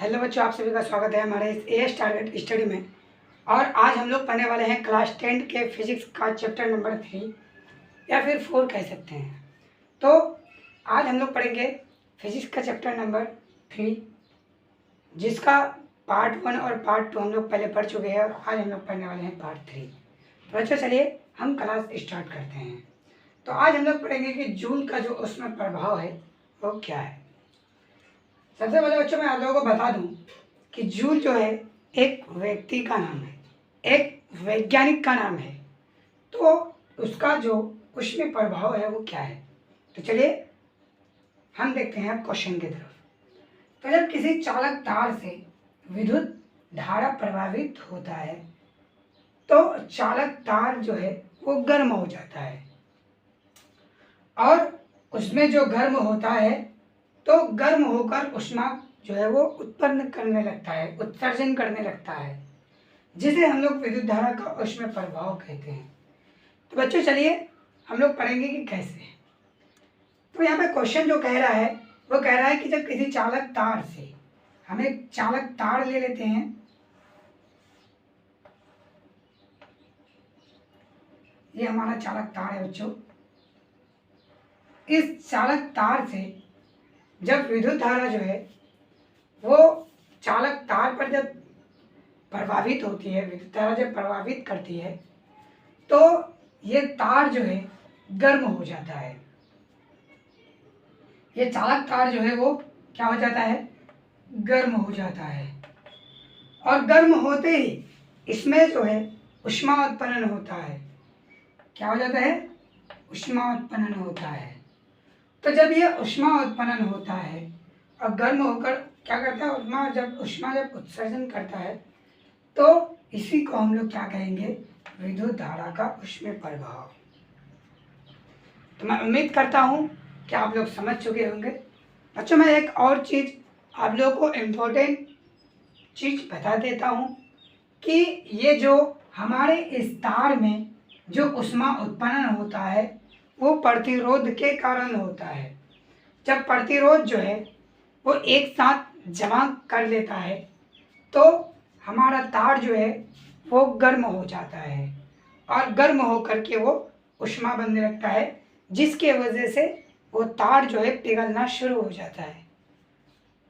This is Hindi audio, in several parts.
हेलो बच्चों, आप सभी का स्वागत है हमारे इस एएस टारगेट स्टडी में। और आज हम लोग पढ़ने वाले हैं क्लास 10 के फिजिक्स का चैप्टर नंबर 3 या फिर 4 कह सकते हैं। तो आज हम लोग पढ़ेंगे फिजिक्स का चैप्टर नंबर 3, जिसका पार्ट 1 और पार्ट 2 हम लोग पहले पढ़ चुके हैं और आज हम लोग पढ़ने वाले हैं पार्ट 3। तो बच्चों चलिए हम क्लास स्टार्ट करते हैं। तो आज हम लोग पढ़ेंगे कि जूल का जो उसमें प्रभाव है वो क्या है। सबसे पहले बच्चों मैं आप लोगों को बता दूं कि जूल जो है एक व्यक्ति का नाम है, एक वैज्ञानिक का नाम है। तो उसका जो उसमें प्रभाव है वो क्या है। तो चलिए हम देखते हैं क्वेश्चन की तरफ। तो जब किसी चालक तार से विद्युत धारा प्रभावित होता है तो चालक तार जो है वो गर्म हो जाता है और उसमें जो गर्म होता है तो गर्म होकर ऊष्मा जो है वो उत्पन्न करने लगता है, उत्सर्जन करने लगता है, जिसे हम लोग विद्युत धारा का ऊष्मा प्रभाव कहते हैं। तो बच्चों चलिए हम लोग पढ़ेंगे कि कैसे। तो यहाँ पे क्वेश्चन जो कह रहा है वो कह रहा है कि जब किसी चालक तार से, हम एक चालक तार ले लेते हैं, ये हमारा चालक तार है बच्चों। इस चालक तार से जब विद्युत धारा जो है वो चालक तार पर जब प्रभावित होती है, विद्युत धारा जब प्रभावित करती है तो ये तार जो है गर्म हो जाता है। ये चालक तार जो है वो क्या हो जाता है, गर्म हो जाता है। और गर्म होते ही इसमें जो है ऊष्मा उत्पन्न होता है। क्या हो जाता है, ऊष्मा उत्पन्न होता है। तो जब ये ऊष्मा उत्पन्न होता है और गर्म होकर क्या करता है, ऊष्मा जब उत्सर्जन करता है तो इसी को हम लोग क्या कहेंगे, विद्युत धारा का ऊष्मीय प्रभाव। तो मैं उम्मीद करता हूँ कि आप लोग समझ चुके होंगे। बच्चों मैं एक और चीज़ आप लोगों को इम्पोर्टेंट चीज़ बता देता हूँ कि ये जो हमारे इस तार में जो ऊष्मा उत्पन्न होता है वो प्रतिरोध के कारण होता है। जब प्रतिरोध जो है वो एक साथ जमा कर लेता है तो हमारा तार जो है वो गर्म हो जाता है और गर्म होकर के वो ऊष्मा बनने लगता है, जिसके वजह से वो तार जो है पिघलना शुरू हो जाता है।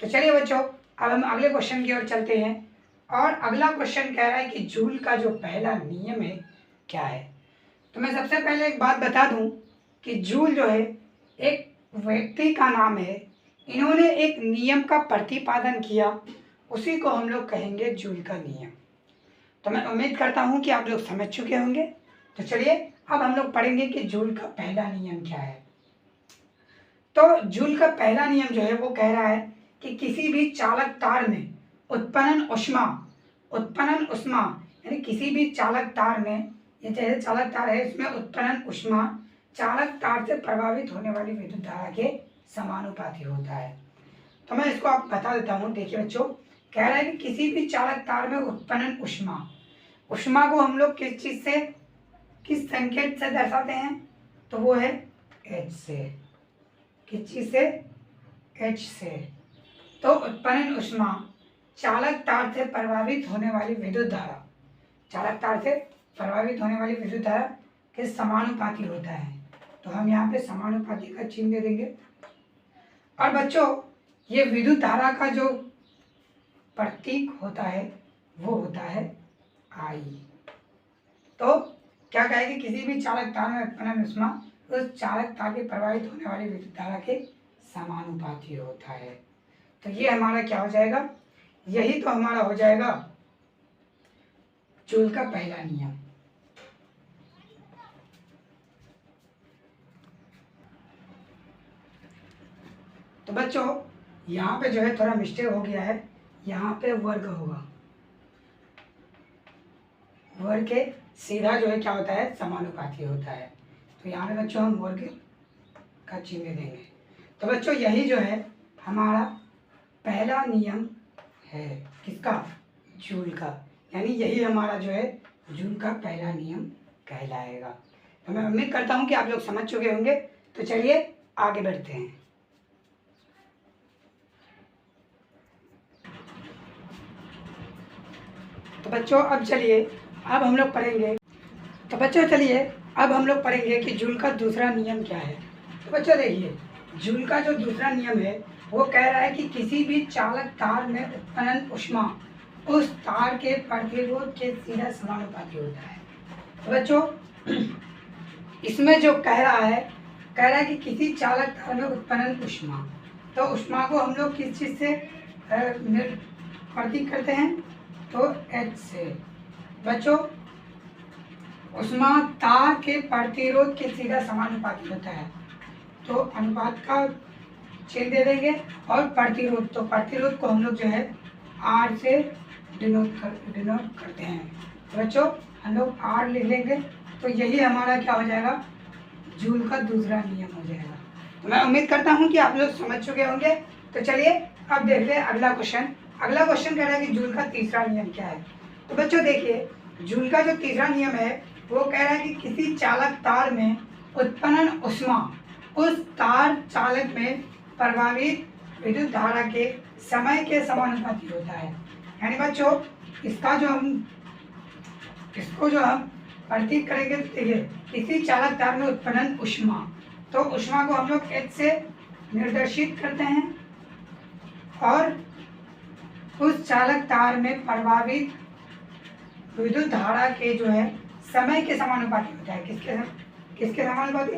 तो चलिए बच्चों अब हम अगले क्वेश्चन की ओर चलते हैं। और अगला क्वेश्चन कह रहा है कि जूल का जो पहला नियम है क्या है। तो मैं सबसे पहले एक बात बता दूं कि जूल जो है एक व्यक्ति का नाम है। इन्होंने एक नियम का प्रतिपादन किया, उसी को हम लोग कहेंगे जूल का नियम। तो मैं उम्मीद करता हूं कि आप लोग समझ चुके होंगे। तो चलिए अब हम लोग पढ़ेंगे कि जूल का पहला नियम क्या है। तो जूल का पहला नियम जो है वो कह रहा है कि किसी भी चालक तार में उत्पन्न ऊष्मा यानी किसी भी चालक तार में, ये जैसे चालक तार है इसमें उत्पन्न ऊष्मा चालक तार से प्रभावित होने वाली विद्युत धारा के समानुपाती होता है। तो मैं इसको आप बता देता हूँ। देखिए बच्चों कह रहा है कि किसी भी चालक तार में उत्पन्न ऊष्मा को हम लोग किस चीज से, किस संकेत से दर्शाते हैं, तो वो है H से। किस चीज से, H से। तो उत्पन्न ऊष्मा चालक तार से प्रभावित होने वाली विद्युत धारा, चालक तार से प्रभावित होने वाली विद्युत धारा के समानुपाती होता है। तो हम यहाँ पे समानुपाती का चिन्ह दे देंगे। और बच्चों ये विद्युत धारा का जो प्रतीक होता है वो होता है I। तो क्या कहेगी, किसी भी चालक तार में उत्पन्न ऊष्मा उस चालक तार के प्रभावित होने वाली विद्युत धारा के समानुपाती होता है। तो ये हमारा क्या हो जाएगा, यही तो हमारा हो जाएगा जूल का पहला नियम। तो बच्चों यहाँ पे जो है थोड़ा मिस्टेक हो गया है, यहाँ पे वर्ग होगा, वर्ग के सीधा जो है क्या होता है, समानुपाती होता है। तो यहाँ पे बच्चों हम वर्ग का चिन्ह देंगे। तो बच्चों यही जो है हमारा पहला नियम है, किसका, जूल का। यानी यही हमारा जो है जूल का पहला नियम कहलाएगा। तो मैं उम्मीद करता हूँ कि आप लोग समझ चुके होंगे। तो चलिए आगे बढ़ते हैं। तो बच्चों अब चलिए अब हम लोग पढ़ेंगे अब हम लोग पढ़ेंगे कि जूल का दूसरा नियम क्या है। तो बच्चों देखिए, जूल का जो दूसरा नियम है वो कह रहा है कि किसी भी चालक तार में उत्पन्न ऊष्मा उस तार के प्रतिरोध के सीधा समानुपाती होता है। तो बच्चों इसमें जो कह रहा है कि किसी चालक तार में उत्पन्न ऊष्मा, तो ऊष्मा को हम लोग किस चीज़ से प्रतीक करते हैं, तो H से। बच्चों ऊष्मा तार के प्रतिरोध के सीधा समानुपाती होता है, तो अनुपात का चिन्ह दे देंगे। और प्रतिरोध, तो प्रतिरोध को हम लोग जो है R से डिनोट करते हैं। तो बच्चों हम लोग R लिख लेंगे, तो यही हमारा क्या हो जाएगा, जूल का दूसरा नियम हो जाएगा। तो मैं उम्मीद करता हूँ कि आप लोग समझ चुके होंगे। तो चलिए अब देखते हैं अगला क्वेश्चन कह रहा है कि जूल का तीसरा नियम क्या है। तो बच्चों देखिए, जूल का जो तीसरा नियम है वो कह रहा है कि किसी चालक तार में उत्पन्न ऊष्मा उस तार चालक में प्रभावित विद्युत धारा के समय के समानुपाती होता है। यानी बच्चों इसको जो हम प्रतीक करेंगे, देखिए किसी चालक तार में उत्पन्न ऊष्मा, तो ऊष्मा को हम लोग H से निर्देशित करते हैं और उस चालक तार में प्रभावित विद्युत धारा के जो है समय के समानुपाती होता है। किसके समानुपाती,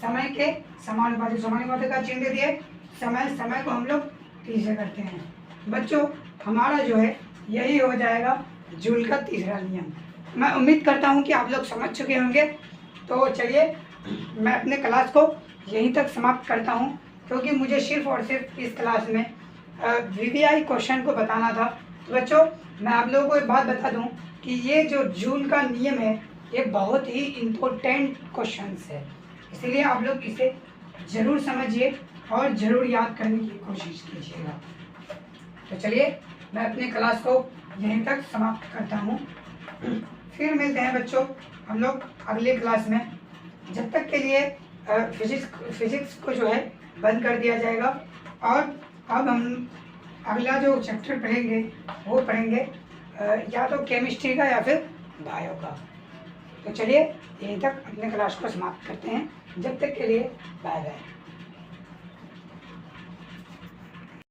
समय के समानुपाती का चिन्ह दे दिए। समय को हम लोग T से करते हैं। बच्चों हमारा जो है यही हो जाएगा जूल का तीसरा नियम। मैं उम्मीद करता हूँ कि आप लोग समझ चुके होंगे। तो चलिए मैं अपने क्लास को यहीं तक समाप्त करता हूँ, क्योंकि मुझे सिर्फ और सिर्फ इस क्लास में VVI क्वेश्चन को बताना था। तो बच्चों मैं आप लोगों को एक बात बता दूँ कि ये जो जूल का नियम है ये बहुत ही इम्पोर्टेंट क्वेश्चन है, इसलिए आप लोग इसे ज़रूर समझिए और ज़रूर याद करने की कोशिश कीजिएगा। तो चलिए मैं अपने क्लास को यहीं तक समाप्त करता हूँ। फिर मिलते हैं बच्चों हम लोग अगले क्लास में। जब तक के लिए फिजिक्स को जो है बंद कर दिया जाएगा और अब हम अगला जो चैप्टर पढ़ेंगे वो पढ़ेंगे या तो केमिस्ट्री का या फिर बायो का। तो चलिए यहीं तक अपने क्लास को समाप्त करते हैं। जब तक के लिए बाय बाय।